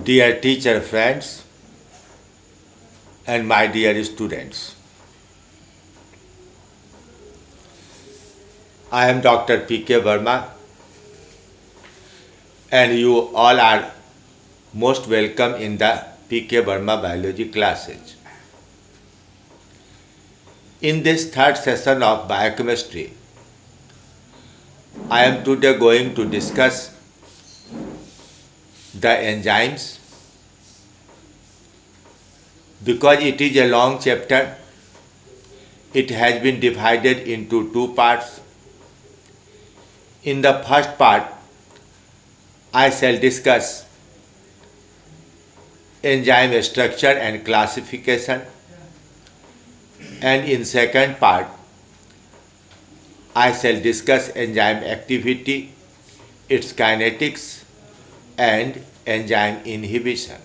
Dear teacher friends and my dear students, I am Dr. P.K. Verma and you all are most welcome in the P.K. Verma biology classes. In this third session of biochemistry, I am today going to discuss the enzymes. Because it is a long chapter, it has been divided into two parts. In the first part, I shall discuss enzyme structure and classification, and in second part, I shall discuss enzyme activity, its kinetics, and enzyme inhibition.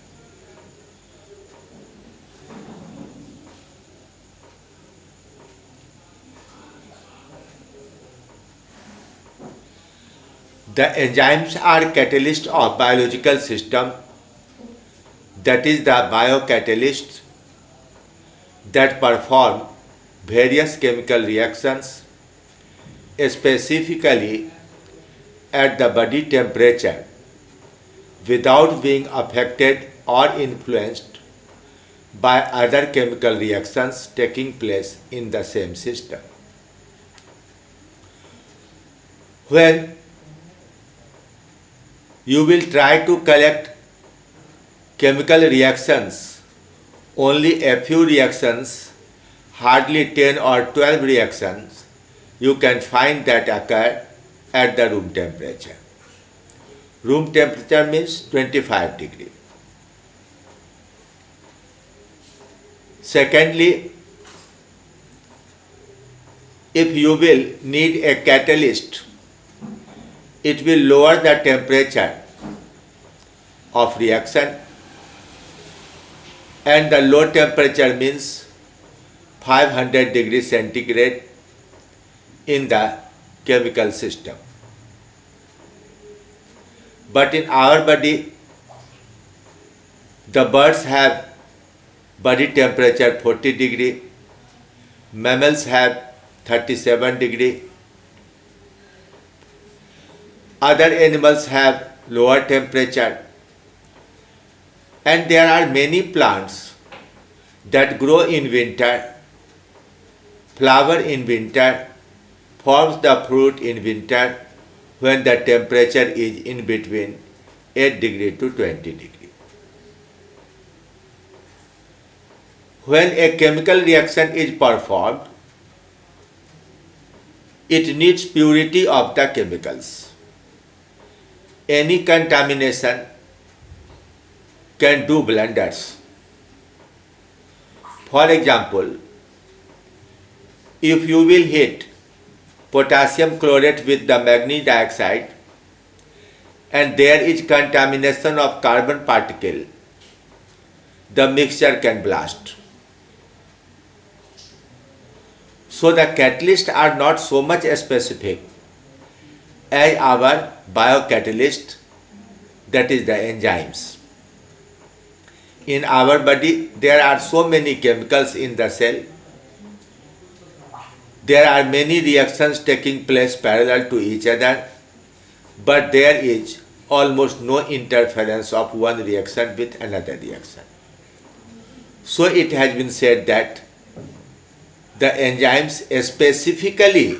The enzymes are catalysts of biological system, that is the biocatalysts that perform various chemical reactions, specifically at the body temperature, without being affected or influenced by other chemical reactions taking place in the same system. When you will try to collect chemical reactions, only a few reactions, hardly 10 or 12 reactions, you can find that occur at the room temperature. Room temperature means 25 degree. Secondly, if you will need a catalyst, it will lower the temperature of reaction, and the low temperature means 500 degrees centigrade in the chemical system. But in our body, the birds have body temperature 40 degree, mammals have 37 degree, other animals have lower temperature, and there are many plants that grow in winter, flower in winter, forms the fruit in winter when the temperature is in between 8 degree to 20 degree. When a chemical reaction is performed, it needs purity of the chemicals. Any contamination can do blunders. For example, if you will heat potassium chlorate with the manganese dioxide and there is contamination of carbon particle, the mixture can blast. So the catalysts are not so much specific as our biocatalyst, that is the enzymes. In our body, there are so many chemicals in the cell. There are many reactions taking place parallel to each other, but there is almost no interference of one reaction with another reaction. So it has been said that the enzymes specifically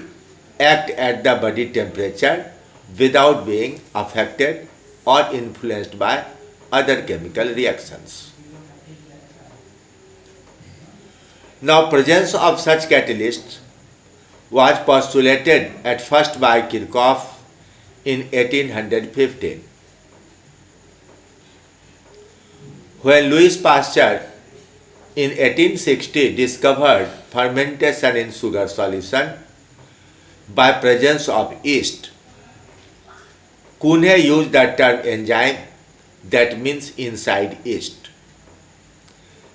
act at the body temperature without being affected or influenced by other chemical reactions. Now, presence of such catalysts was postulated at first by Kirchhoff in 1815. When Louis Pasteur in 1860 discovered fermentation in sugar solution by presence of yeast, Kuhne used the term enzyme, that means inside yeast.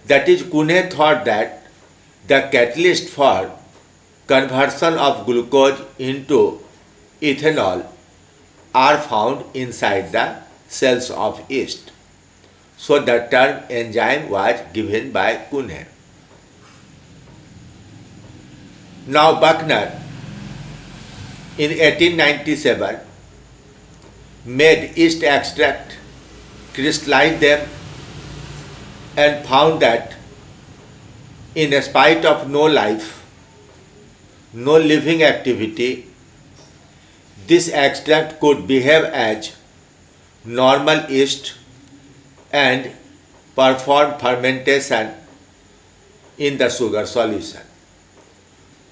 That is, Kuhne thought that the catalyst for conversion of glucose into ethanol are found inside the cells of yeast. So the term enzyme was given by Kuhn. Now Buckner in 1897 made yeast extract, crystallized them, and found that in spite of no life, no living activity, this extract could behave as normal yeast and perform fermentation in the sugar solution.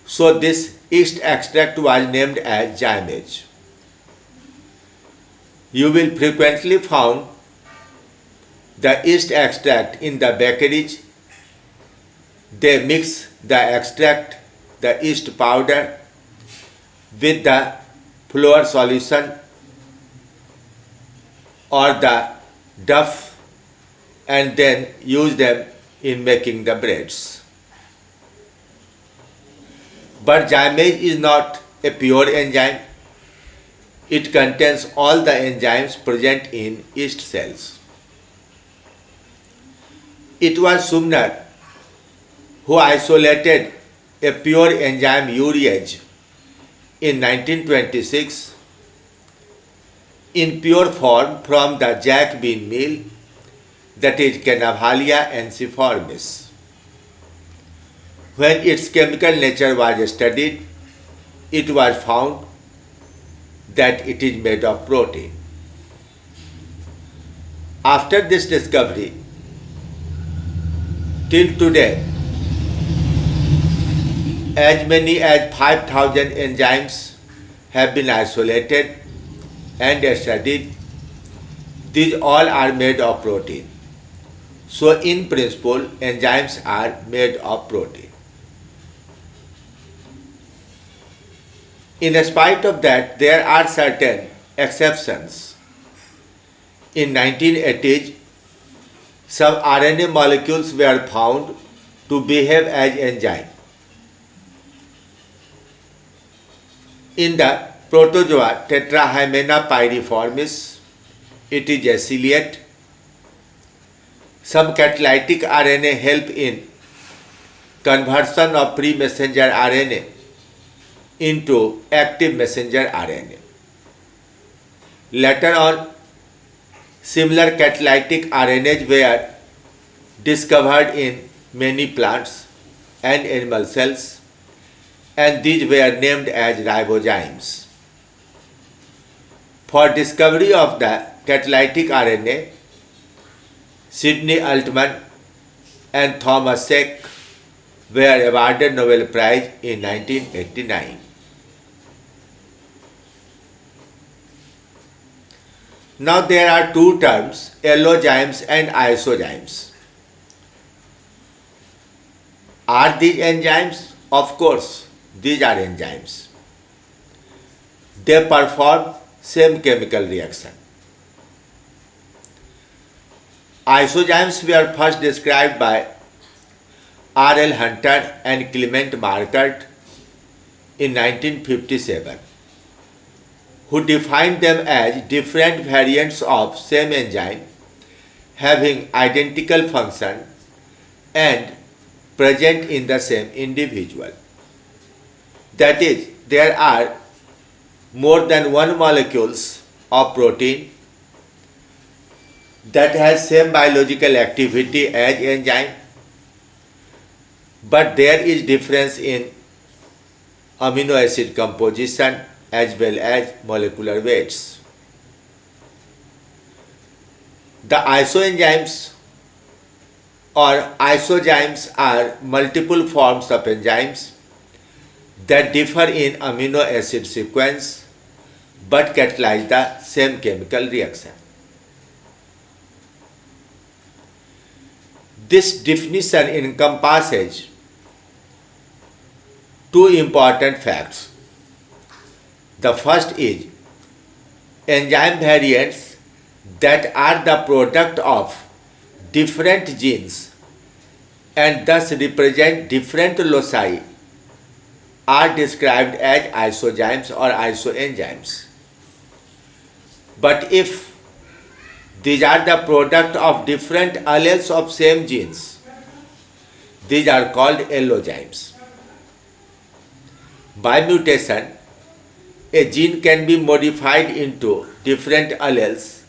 So this yeast extract was named as Zymage. You will frequently find the yeast extract in the bakeries. They mix the extract, the yeast powder, with the flour solution or the dough, and then use them in making the breads. But Zymage is not a pure enzyme. It contains all the enzymes present in yeast cells. It was Sumner who isolated a pure enzyme urease in 1926 in pure form from the jack bean meal, that is Canavalia ensiformis. When its chemical nature was studied, it was found that it is made of protein. After this discovery, till today, as many as 5,000 enzymes have been isolated and studied. These all are made of protein. So in principle, enzymes are made of protein. In spite of that, there are certain exceptions. In 1980s, some RNA molecules were found to behave as enzyme. In the protozoa Tetrahymena pyriformis, it is a ciliate. Some catalytic RNA help in conversion of pre-messenger RNA into active messenger RNA. Later on, similar catalytic RNAs were discovered in many plants and animal cells, and these were named as ribozymes. For discovery of the catalytic RNA, Sidney Altman and Thomas Sek were awarded Nobel Prize in 1989. Now there are two terms, allozymes and isozymes. Are these enzymes? Of course, these are enzymes. They perform same chemical reaction. Isozymes were first described by R.L. Hunter and Clement Markert in 1957, who defined them as different variants of same enzyme having identical function and present in the same individual. That is, there are more than one molecules of protein that has same biological activity as enzyme, but there is difference in amino acid composition as well as molecular weights. The isoenzymes or isozymes are multiple forms of enzymes that differ in amino acid sequence but catalyze the same chemical reaction. This definition encompasses two important facts. The first is enzyme variants that are the product of different genes and thus represent different loci are described as isozymes or isoenzymes. But if These are the product of different alleles of same genes. These are called allozymes. By mutation, a gene can be modified into different alleles.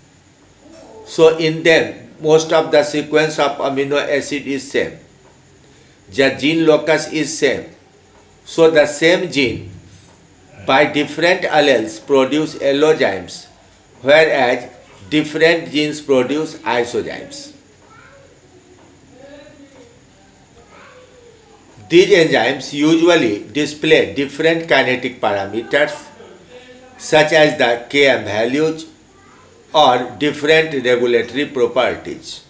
So in them, most of the sequence of amino acid is same. The gene locus is same. So the same gene by different alleles produce allozymes, whereas different genes produce isozymes. These enzymes usually display different kinetic parameters such as the Km values or different regulatory properties.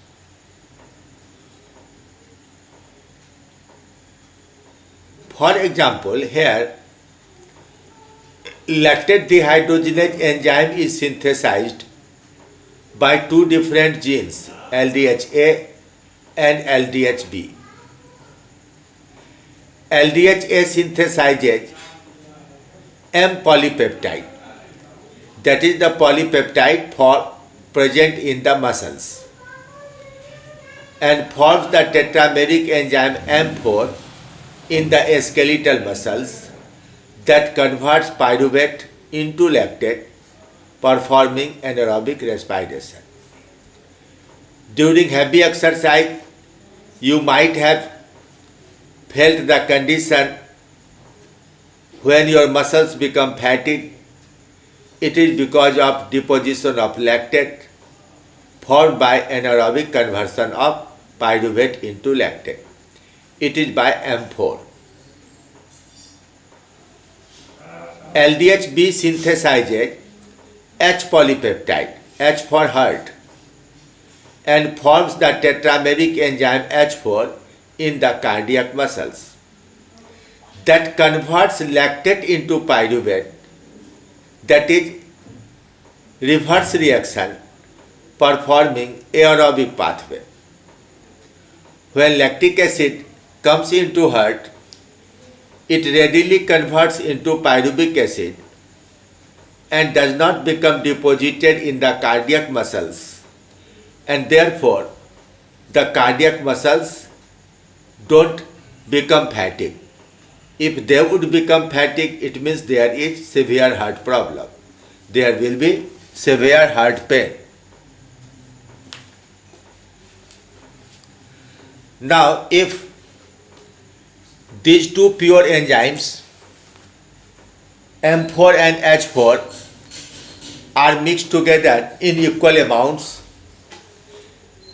For example, here lactate dehydrogenase enzyme is synthesized by two different genes, LDHA and LDHB. LDHA synthesizes M polypeptide, that is the polypeptide present in the muscles, and forms the tetrameric enzyme M4 in the skeletal muscles that converts pyruvate into lactate, performing anaerobic respiration. During heavy exercise, you might have felt the condition when your muscles become fatigued. It is because of deposition of lactate formed by anaerobic conversion of pyruvate into lactate. It is by M4. LDHB synthesizes H polypeptide, H for heart, and forms the tetrameric enzyme H4 in the cardiac muscles that converts lactate into pyruvate, that is reverse reaction performing aerobic pathway. When lactic acid comes into heart, it readily converts into pyruvic acid and does not become deposited in the cardiac muscles, and therefore the cardiac muscles don't become fatigued. If they would become fatigued, it means there is severe heart problem. There will be severe heart pain. Now, if these two pure enzymes, M4 and H4, are mixed together in equal amounts,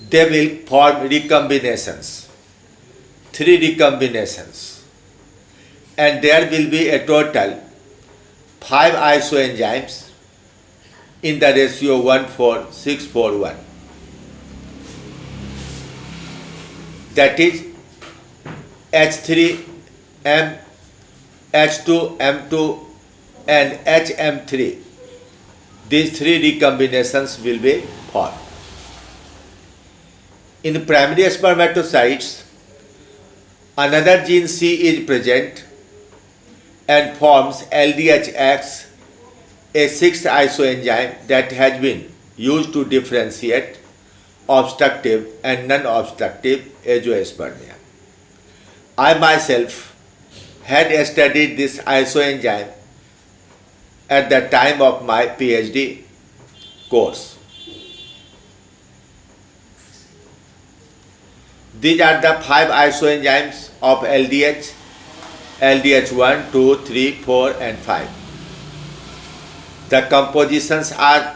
they will form recombinations, 3 recombinations, and there will be a total 5 isoenzymes in the ratio 1:4:6:4:1. That is H3M, H2M2 and HM3. These 3 recombinations will be formed. In primary spermatocytes, another gene C is present and forms LDHX, a 6th isoenzyme that has been used to differentiate obstructive and non-obstructive azoospermia. I myself had studied this isoenzyme at the time of my PhD course. These are the 5 isoenzymes of LDH, LDH1, 2, 3, 4 and 5. The compositions are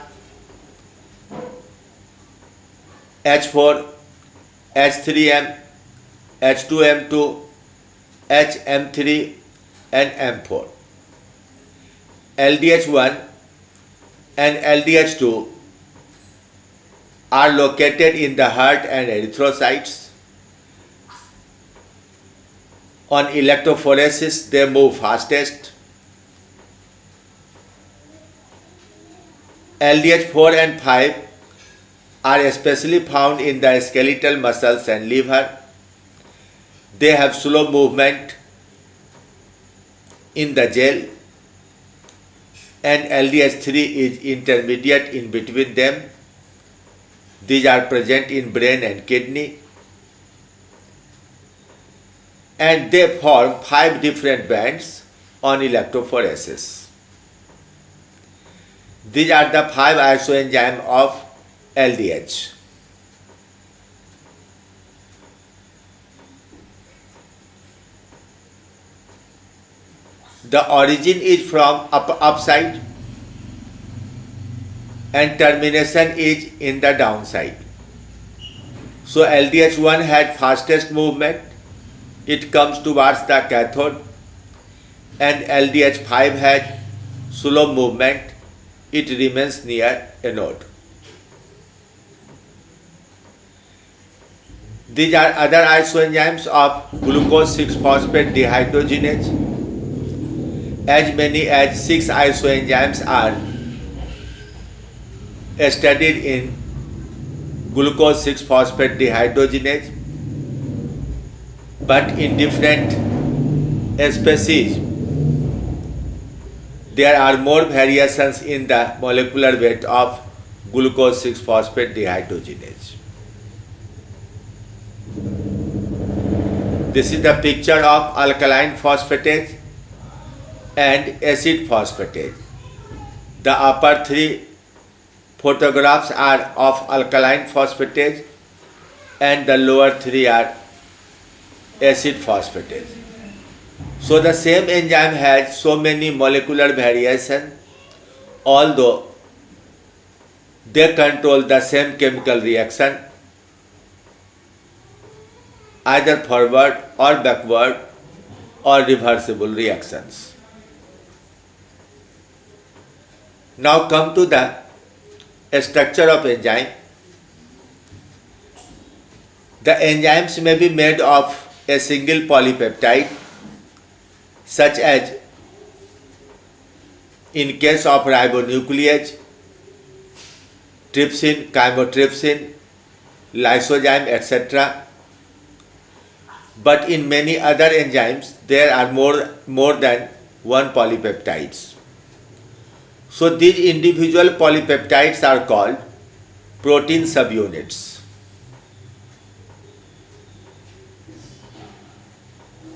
H4, H3M, H2M2, HM3 and M4. LDH1 and LDH2 are located in the heart and erythrocytes. On electrophoresis, they move fastest. LDH4 and 5 are especially found in the skeletal muscles and liver. They have slow movement in the gel, and LDH3 is intermediate in between them. These are present in brain and kidney, and they form 5 different bands on electrophoresis. These are the 5 isoenzymes of LDH. The origin is from upside and termination is in the downside. So LDH1 had fastest movement, it comes towards the cathode, and LDH5 had slow movement, it remains near anode. These are other isoenzymes of glucose 6-phosphate dehydrogenase. As many as 6 isoenzymes are studied in glucose 6-phosphate dehydrogenase, but in different species there are more variations in the molecular weight of glucose 6-phosphate dehydrogenase. This is the picture of alkaline phosphatase and acid phosphatase. The upper 3 photographs are of alkaline phosphatase and the lower 3 are acid phosphatase. So the same enzyme has so many molecular variations, although they control the same chemical reaction either forward or backward or reversible reactions. Now come to the structure of enzyme. The enzymes may be made of a single polypeptide, such as in case of ribonuclease, trypsin, chymotrypsin, lysozyme, etc. But in many other enzymes, there are more than one polypeptides. So these individual polypeptides are called protein subunits.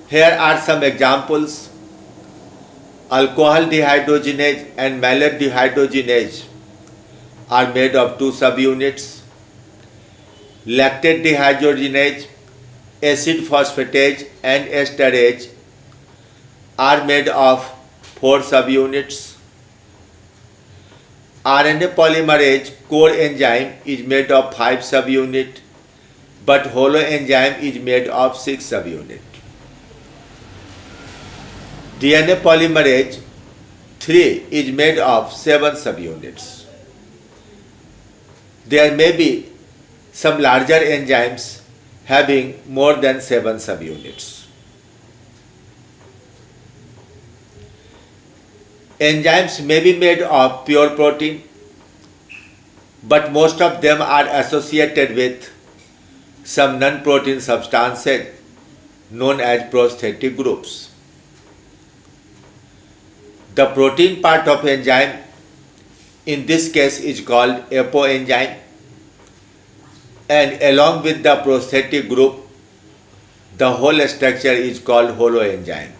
Here are some examples. Alcohol dehydrogenase and malate dehydrogenase are made of 2 subunits. Lactate dehydrogenase, acid phosphatase and esterase are made of 4 subunits. RNA polymerase core enzyme is made of 5 subunits, but holoenzyme is made of 6 subunits. DNA polymerase 3 is made of 7 subunits. There may be some larger enzymes having more than 7 subunits. Enzymes may be made of pure protein, but most of them are associated with some non-protein substances known as prosthetic groups. The protein part of enzyme in this case is called apoenzyme, and along with the prosthetic group, the whole structure is called holoenzyme.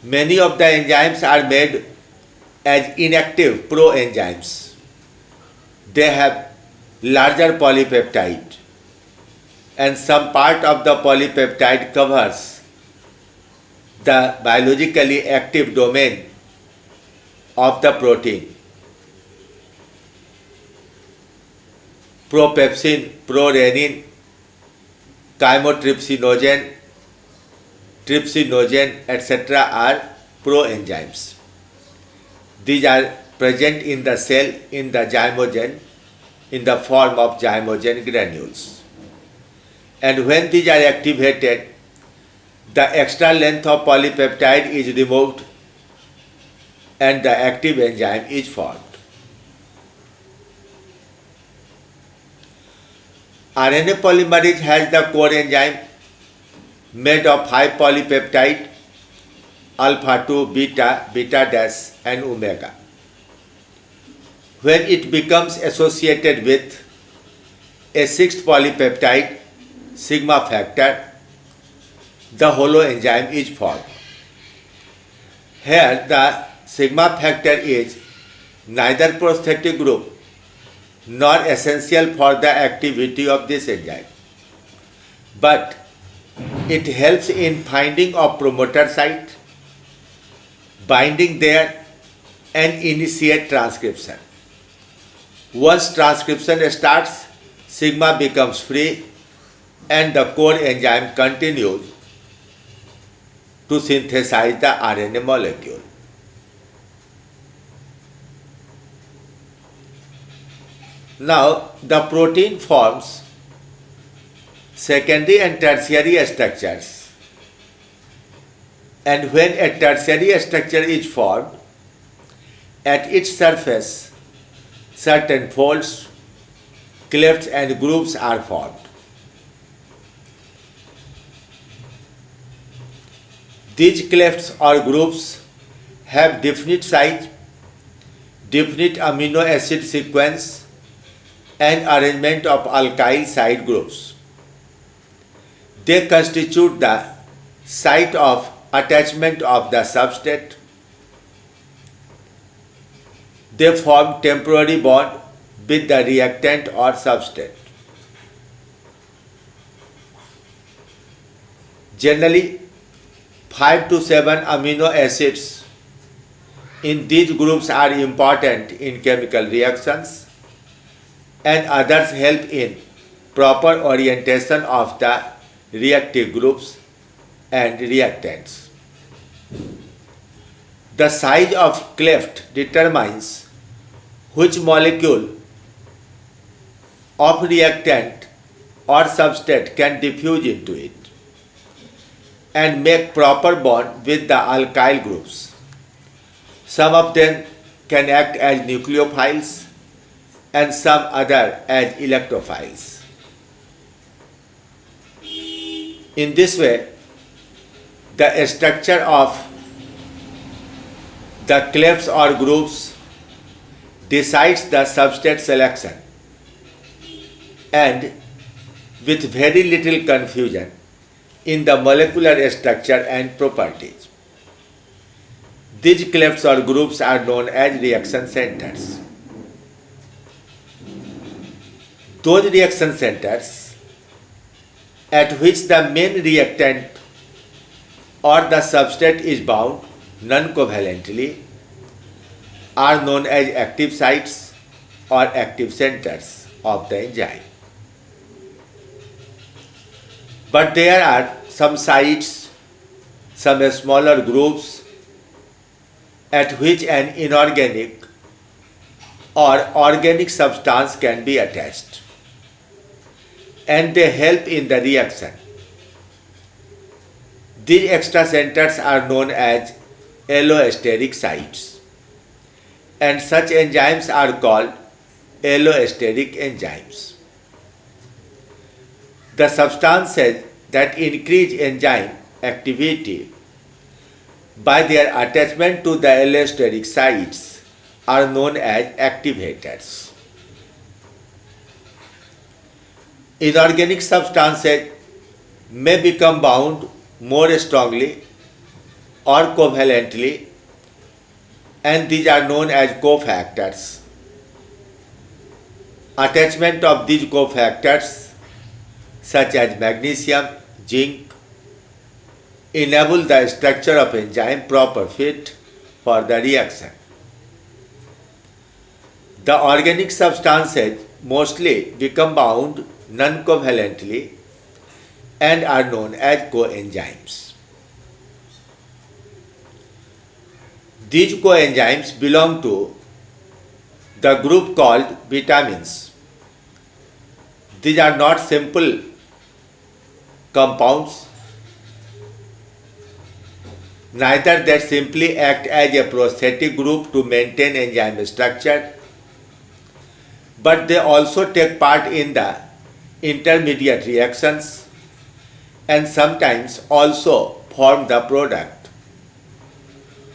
Many of the enzymes are made as inactive proenzymes. They have larger polypeptide, and some part of the polypeptide covers the biologically active domain of the protein. Propepsin, prorenin, chymotrypsinogen, trypsinogen, etc. are proenzymes. These are present in the cell in the zymogen in the form of zymogen granules. And when these are activated, the extra length of polypeptide is removed and the active enzyme is formed. RNA polymerase has the core enzyme made of 5 polypeptide, alpha 2, beta, beta dash and omega. When it becomes associated with a sixth polypeptide sigma factor, the holoenzyme is formed. Here the sigma factor is neither prosthetic group nor essential for the activity of this enzyme, but it helps in finding of promoter site, binding there, and initiate transcription. Once transcription starts, sigma becomes free and the core enzyme continues to synthesize the RNA molecule. Now, the protein forms secondary and tertiary structures, and when a tertiary structure is formed, at its surface certain folds, clefts and grooves are formed. These clefts or grooves have definite size, definite amino acid sequence, and arrangement of alkyl side groups. They constitute the site of attachment of the substrate. They form temporary bond with the reactant or substrate. Generally, 5 to 7 amino acids in these groups are important in chemical reactions, and others help in proper orientation of the reactive groups and reactants. The size of cleft determines which molecule of reactant or substrate can diffuse into it and make proper bond with the alkyl groups. Some of them can act as nucleophiles and some other as electrophiles. In this way, the structure of the clefts or grooves decides the substrate selection, and with very little confusion in the molecular structure and properties. These clefts or grooves are known as reaction centers. Those reaction centers at which the main reactant or the substrate is bound non-covalently are known as active sites or active centers of the enzyme. But there are some sites, some smaller groups at which an inorganic or organic substance can be attached, and they help in the reaction. These extra centers are known as allosteric sites, and such enzymes are called allosteric enzymes. The substances that increase enzyme activity by their attachment to the allosteric sites are known as activators. Inorganic substances may become bound more strongly or covalently, and these are known as cofactors. Attachment of these cofactors such as magnesium, zinc, enable the structure of enzyme proper fit for the reaction. The organic substances mostly become bound non-covalently and are known as coenzymes. These coenzymes belong to the group called vitamins. These are not simple compounds, neither they simply act as a prosthetic group to maintain enzyme structure, but they also take part in the intermediate reactions and sometimes also form the product.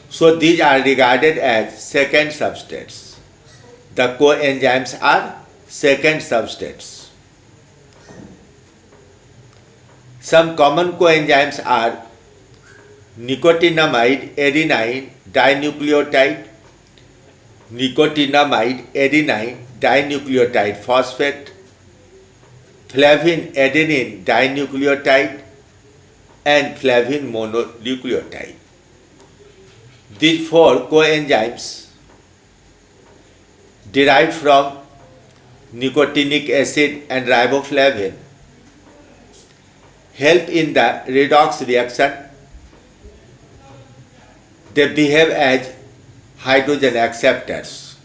So these are regarded as second substrates. The coenzymes are second substrates. Some common coenzymes are nicotinamide adenine dinucleotide, nicotinamide adenine dinucleotide phosphate, flavin adenine dinucleotide, and flavin mononucleotide. These four coenzymes derived from nicotinic acid and riboflavin help in the redox reaction. They behave as hydrogen acceptors.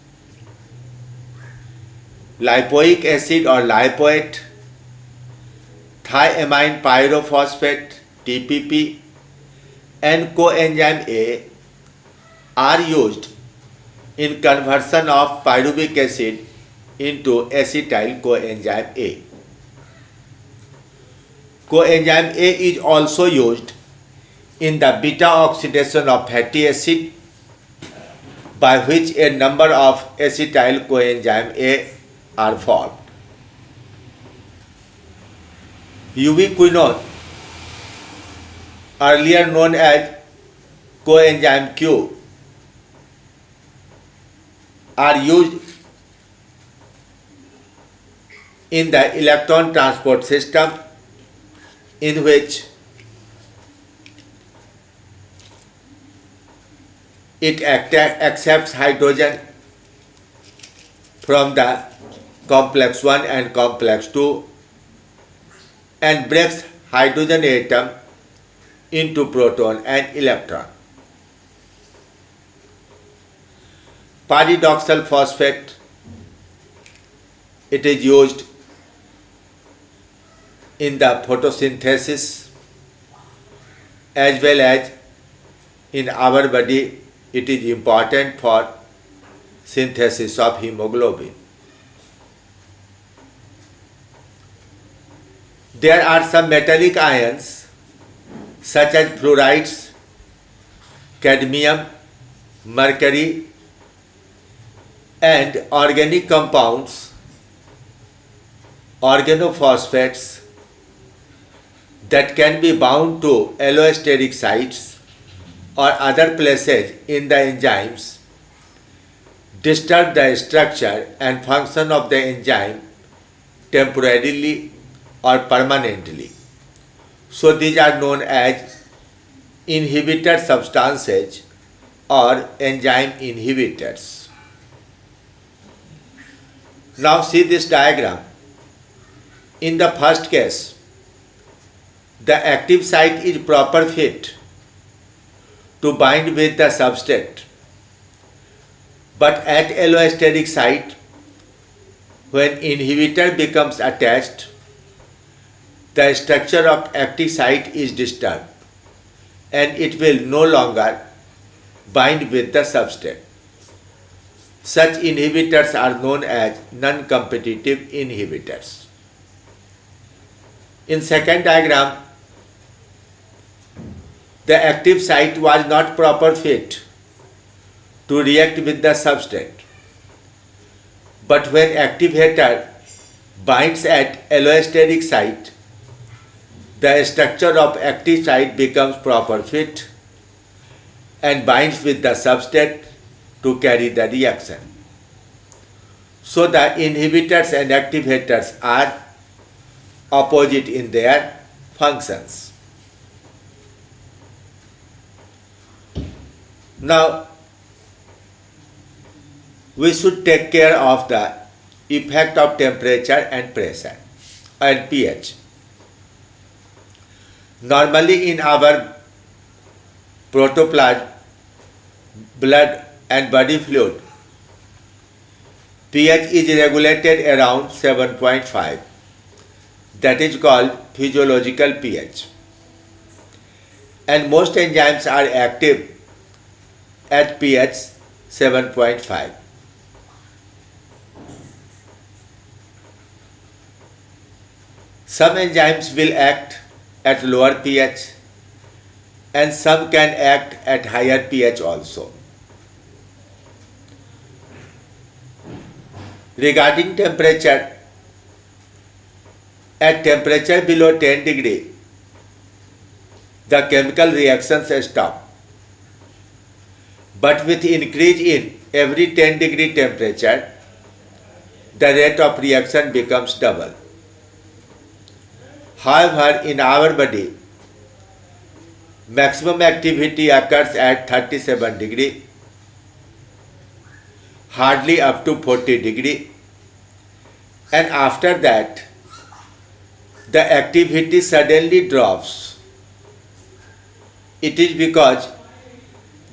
Lipoic acid or lipoate, thiamine pyrophosphate TPP, and coenzyme A are used in conversion of pyruvic acid into acetyl coenzyme A. Coenzyme A is also used in the beta oxidation of fatty acid, by which a number of acetyl coenzyme A are formed. Ubiquinone, earlier known as coenzyme Q, are used in the electron transport system, in which it accepts hydrogen from the complex 1 and complex 2 and breaks hydrogen atom into proton and electron. Pyridoxal phosphate, it is used in the photosynthesis as well as in our body. It is important for synthesis of hemoglobin. There are some metallic ions such as fluorides, cadmium, mercury, and organic compounds, organophosphates, that can be bound to allosteric sites or other places in the enzymes, disturb the structure and function of the enzyme temporarily or permanently. So these are known as inhibitor substances or enzyme inhibitors. Now see this diagram. In the first case, the active site is proper fit to bind with the substrate, but at allosteric site, when inhibitor becomes attached, the structure of active site is disturbed and it will no longer bind with the substrate. Such inhibitors are known as non-competitive inhibitors. In second diagram, the active site was not proper fit to react with the substrate. But when activator binds at allosteric site, the structure of active site becomes proper fit and binds with the substrate to carry the reaction. So the inhibitors and activators are opposite in their functions. Now, we should take care of the effect of temperature and pressure and pH. Normally in our protoplasm, blood and body fluid, pH is regulated around 7.5. That is called physiological pH. And most enzymes are active at pH 7.5. Some enzymes will act at lower pH and some can act at higher pH also. Regarding temperature, at temperature below 10 degree, the chemical reactions stop. But with increase in every 10 degree temperature, the rate of reaction becomes double. However, in our body, maximum activity occurs at 37 degree, hardly up to 40 degree, and after that, the activity suddenly drops. It is because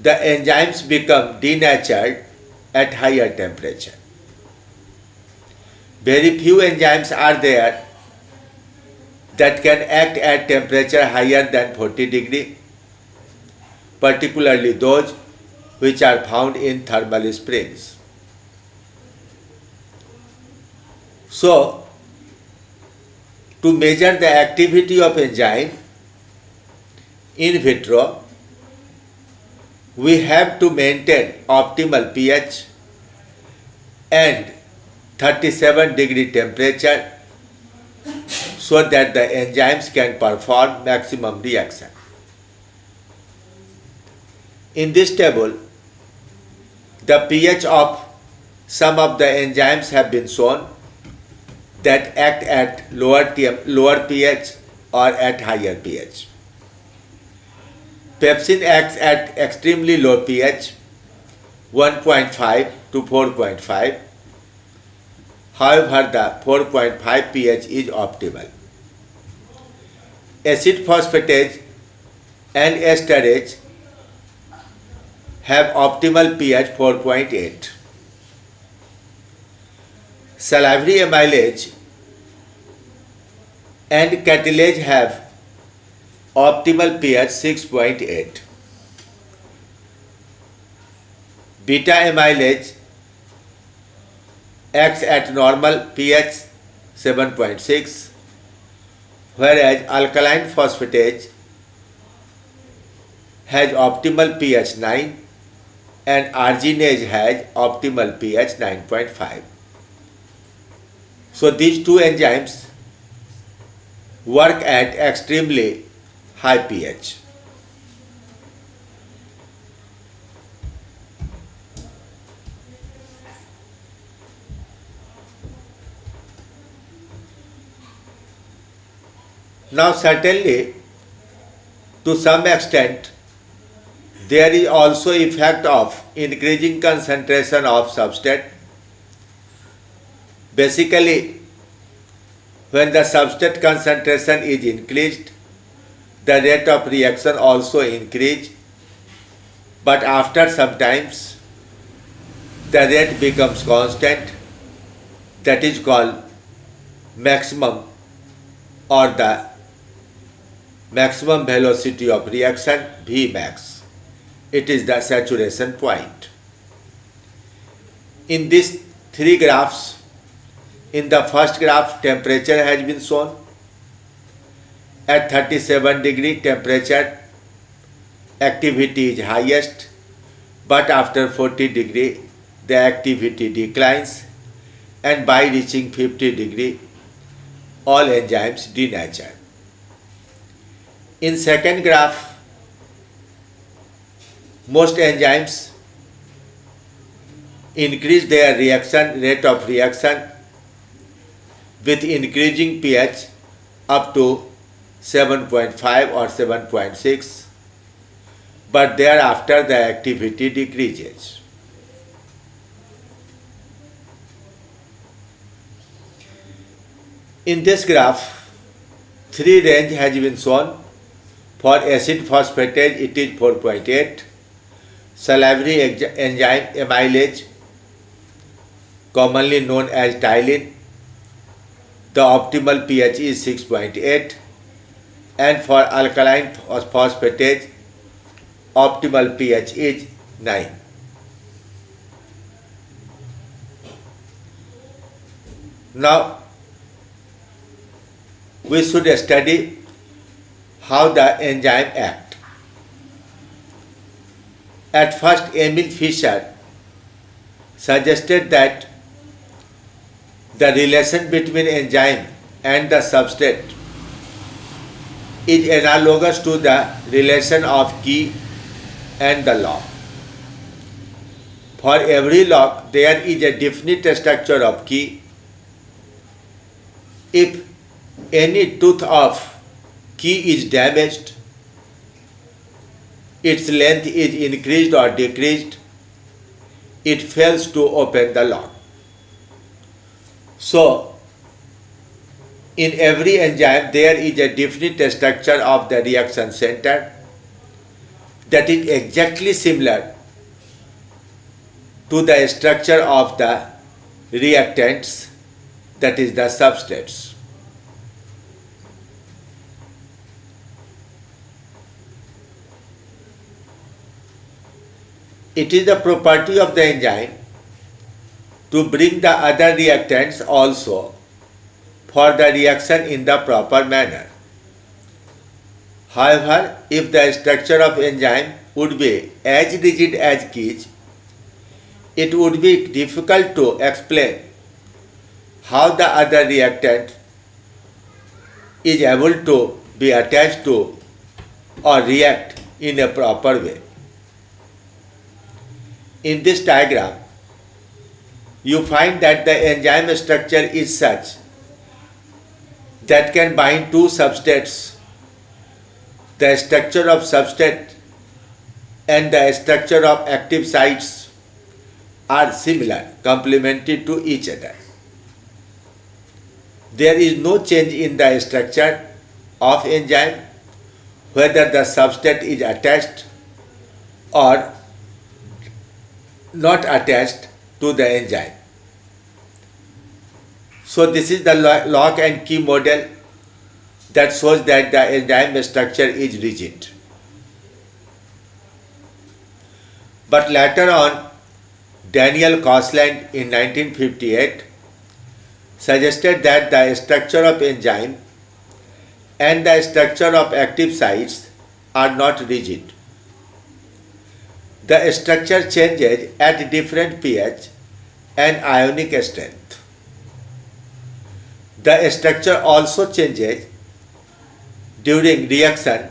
the enzymes become denatured at higher temperature. Very few enzymes are there that can act at temperature higher than 40 degree, particularly those which are found in thermal springs. So, to measure the activity of enzyme in vitro, we have to maintain optimal pH and 37 degree temperature so that the enzymes can perform maximum reaction. In this table, the pH of some of the enzymes have been shown that act at lower pH or at higher pH. Pepsin acts at extremely low pH, 1.5 to 4.5. However, the 4.5 pH is optimal. Acid phosphatase and esterase have optimal pH 4.8. Salivary amylase and catalase have optimal pH 6.8. Beta amylase acts at normal pH 7.6, whereas alkaline phosphatase has optimal pH 9 and arginase has optimal pH 9.5. So these two enzymes work at extremely high pH. Now certainly, to some extent, there is also effect of increasing concentration of substrate. Basically, when the substrate concentration is increased, the rate of reaction also increase, but after some times, the rate becomes constant, that is called maximum or the maximum velocity of reaction Vmax. It is the saturation point. In these three graphs, in the first graph, temperature has been shown. At 37 degree temperature, activity is highest, but after 40 degree, the activity declines, and by reaching 50 degree, all enzymes denature. In second graph, most enzymes increase their reaction rate of reaction with increasing pH up to 7.5 or 7.6, but thereafter the activity decreases. In this graph, three range has been shown. For acid phosphatase, it is 4.8. Salivary enzyme amylase, commonly known as ptyalin, the optimal pH is 6.8. And for alkaline phosphatase, optimal pH is 9. Now, we should study how the enzyme act. At first, Emil Fischer suggested that the relation between enzyme and the substrate is analogous to the relation of key and the lock. For every lock, there is a definite structure of key. If any tooth of key is damaged, its length is increased or decreased, it fails to open the lock. So, in every enzyme, there is a definite structure of the reaction center that is exactly similar to the structure of the reactants, that is the substrates. It is the property of the enzyme to bring the other reactants also for the reaction in the proper manner. However, if the structure of enzyme would be as rigid as keys, it would be difficult to explain how the other reactant is able to be attached to or react in a proper way. In this diagram, you find that the enzyme structure is such that can bind two substrates. The structure of substrate and the structure of active sites are similar, complementary to each other. There is no change in the structure of enzyme whether the substrate is attached or not attached to the enzyme. So this is the lock and key model that shows that the enzyme structure is rigid. But later on, Daniel Kosland in 1958 suggested that the structure of enzyme and the structure of active sites are not rigid. The structure changes at different pH and ionic strength. The structure also changes during reaction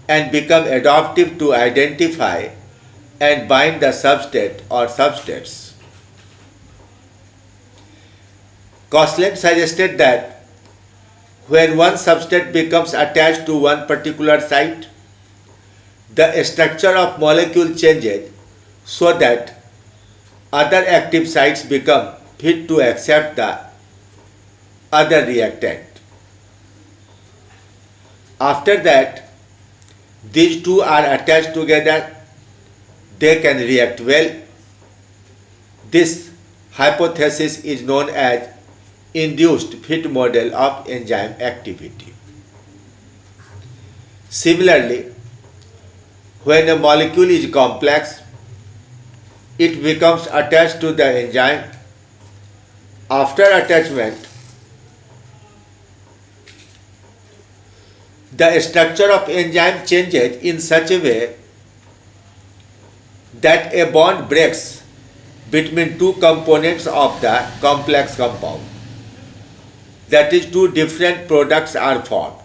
and become adaptive to identify and bind the substrate or substrates. Kosland suggested that when one substrate becomes attached to one particular site, the structure of molecule changes so that other active sites become fit to accept the other reactant. After that, these two are attached together, they can react well. This hypothesis is known as induced fit model of enzyme activity. Similarly, when a molecule is complex, it becomes attached to the enzyme. After attachment, the structure of enzyme changes in such a way that a bond breaks between two components of the complex compound. That is, two different products are formed.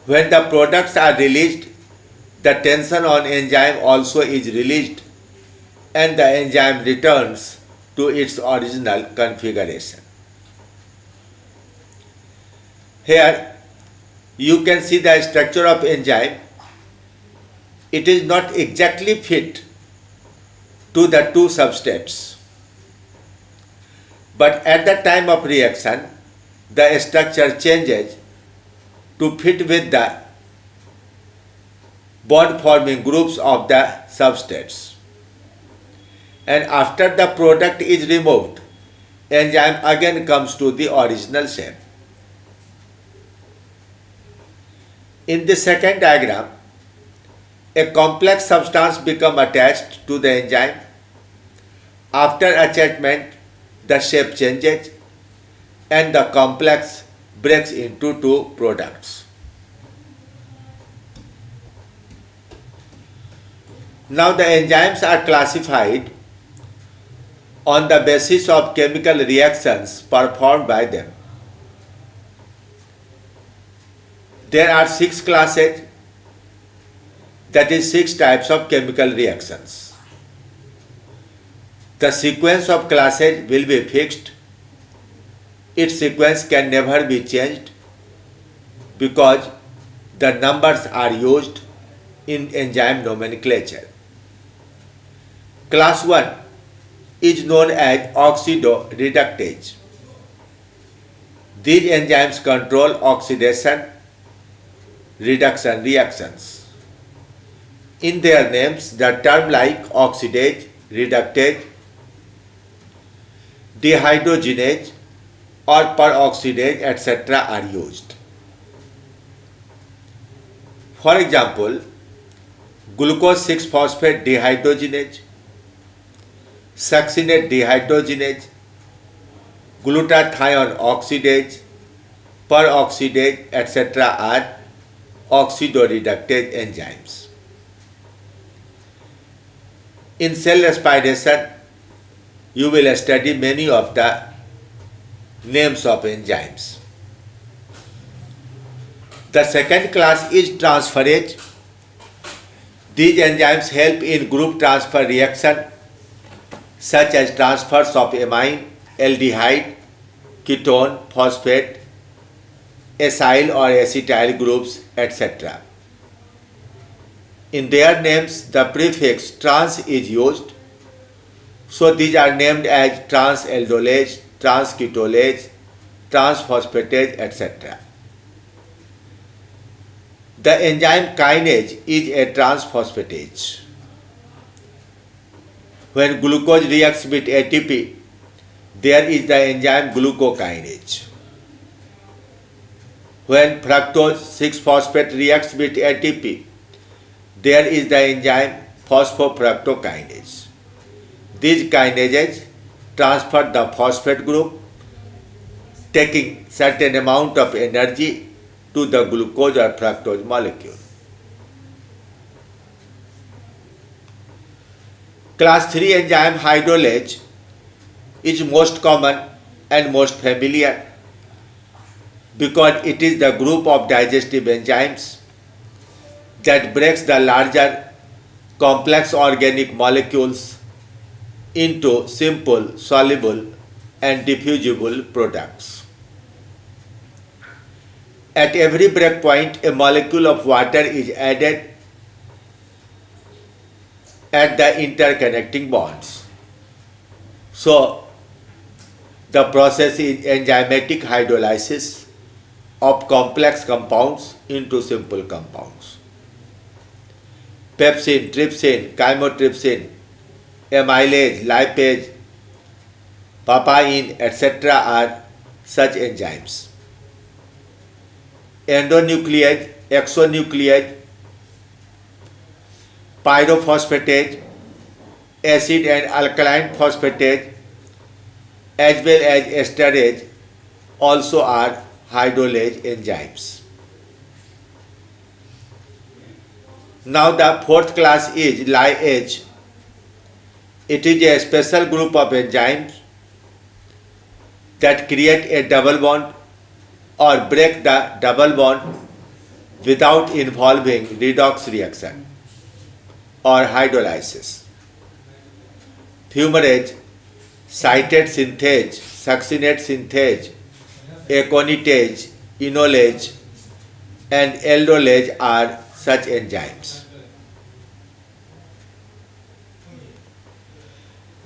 When the products are released, the tension on enzyme also is released and the enzyme returns to its original configuration. Here you can see the structure of enzyme. It is not exactly fit to the two substrates, but at the time of reaction, the structure changes to fit with the bond forming groups of the substrates. And after the product is removed, enzyme again comes to the original shape. In the second diagram, a complex substance becomes attached to the enzyme. After attachment, the shape changes and the complex breaks into two products. Now the enzymes are classified on the basis of chemical reactions performed by them. There are 6 classes, that is 6 types of chemical reactions. The sequence of classes will be fixed. Its sequence can never be changed because the numbers are used in enzyme nomenclature. Class 1 is known as oxidoreductase. These enzymes control oxidation reduction reactions. In their names, the term like oxidase, reductase, dehydrogenase or peroxidase etc. are used. For example, glucose 6-phosphate dehydrogenase, succinate dehydrogenase, glutathione oxidase, peroxidase etc. are oxidoreductase enzymes. In cell respiration, you will study many of the names of enzymes. The second class is transferase. These enzymes help in group transfer reaction such as transfers of amine, aldehyde, ketone, phosphate, acyl or acetyl groups, etc. In their names, the prefix trans is used, so these are named as transaldolase, transketolase, transphosphatase, etc. The enzyme kinase is a transphosphatase. When glucose reacts with ATP, there is the enzyme glucokinase. When fructose 6-phosphate reacts with ATP, there is the enzyme phosphofructokinase. These kinases transfer the phosphate group, taking certain amount of energy to the glucose or fructose molecule. Class 3 enzyme hydrolase is most common and most familiar because it is the group of digestive enzymes that breaks the larger complex organic molecules into simple, soluble and diffusible products. At every breakpoint, a molecule of water is added at the interconnecting bonds. So, the process is enzymatic hydrolysis of complex compounds into simple compounds. Pepsin, trypsin, chymotrypsin, amylase, lipase, papain, etc. are such enzymes. Endonuclease, exonuclease, pyrophosphatase, acid and alkaline phosphatase, as well as esterase also are hydrolase enzymes. Now the fourth class is lyase. It is a special group of enzymes that create a double bond or break the double bond without involving redox reaction or hydrolysis. Fumarase, citrate synthase, succinate synthase, aconitase, enolase, and aldolase are such enzymes.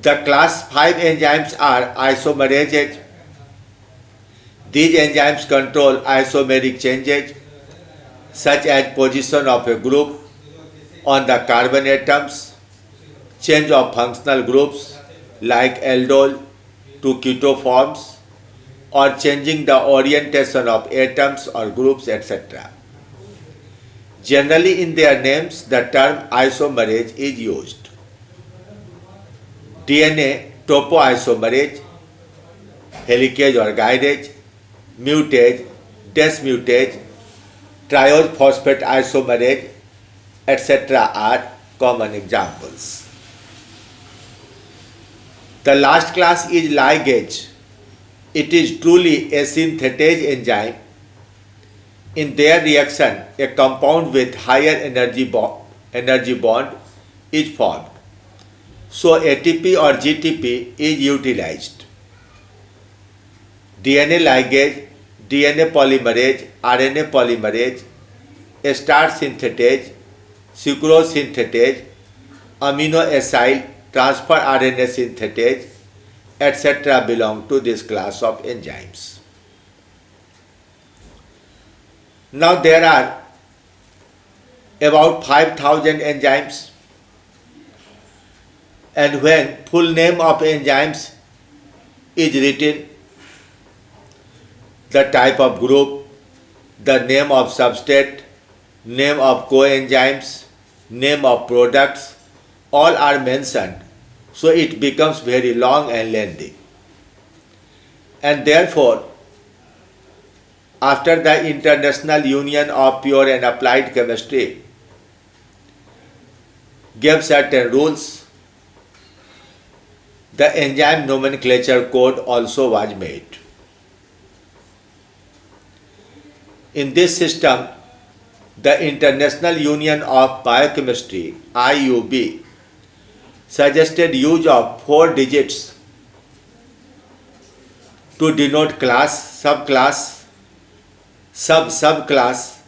The class 5 enzymes are isomerases. These enzymes control isomeric changes such as position of a group on the carbon atoms, change of functional groups like aldol to keto forms, or changing the orientation of atoms or groups, etc. Generally in their names, the term isomerase is used. DNA topoisomerase, helicase or guidase, mutase, dismutase, triose phosphate isomerase, etc. are common examples. The last class is ligase. It is truly a synthetic enzyme. In their reaction, a compound with higher energy bond is formed. So ATP or GTP is utilized. DNA ligase, DNA polymerase, RNA polymerase, starch synthetase, sucrose synthetase, amino acid transfer RNA synthetase, etc. belong to this class of enzymes. Now there are about 5,000 enzymes, and when full name of enzymes is written, the type of group, the name of substrate, name of coenzymes, name of products, all are mentioned, so it becomes very long and lengthy. And therefore, after the International Union of Pure and Applied Chemistry gave certain rules, the enzyme nomenclature code also was made. In this system, the International Union of Biochemistry, IUB, suggested use of 4 digits to denote class, subclass, subclass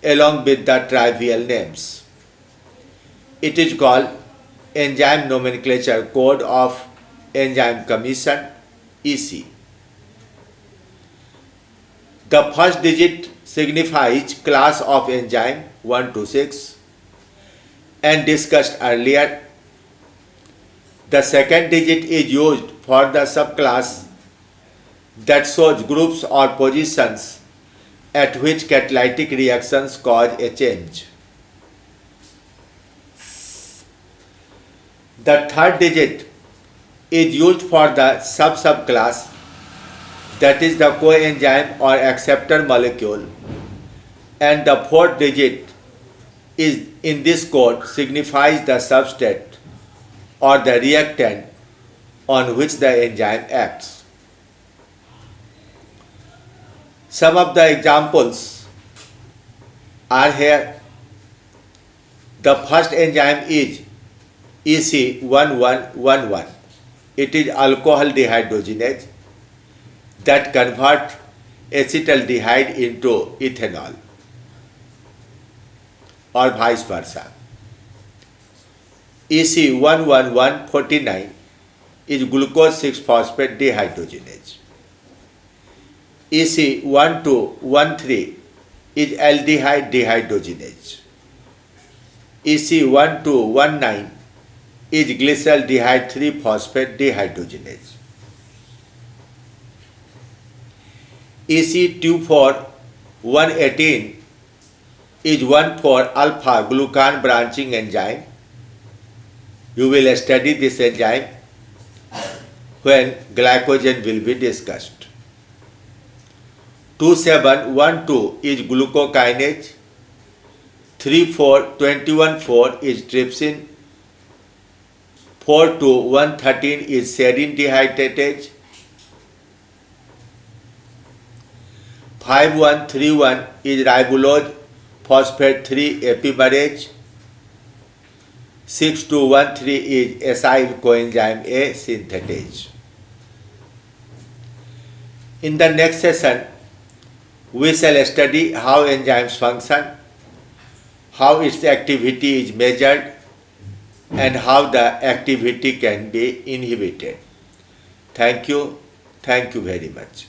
along with the trivial names. It is called Enzyme Nomenclature Code of Enzyme Commission, EC. The first digit signifies class of enzyme 1 to 6 and discussed earlier. The second digit is used for the subclass that shows groups or positions at which catalytic reactions cause a change. The third digit is used for the subclass, that is the coenzyme or acceptor molecule, and the fourth digit is in this code signifies the substrate or the reactant on which the enzyme acts. Some of the examples are here. The first enzyme is EC1111. It is alcohol dehydrogenase that converts acetaldehyde into ethanol, or vice versa. EC1149 is glucose 6-phosphate dehydrogenase. EC1213 is aldehyde dehydrogenase. EC1219 is glyceraldehyde 3-phosphate dehydrogenase. EC24118 is 1,4-alpha glucan branching enzyme. You will study this enzyme when glycogen will be discussed. 2712 is glucokinase. 3,4,21,4 is trypsin. 4,2,113 is serine dehydratase. 5,131 is ribulose phosphate 3 epimerase. 6,2,1,3 is acyl coenzyme A synthetase. In the next session, we shall study how enzymes function, how its activity is measured, and how the activity can be inhibited. Thank you very much.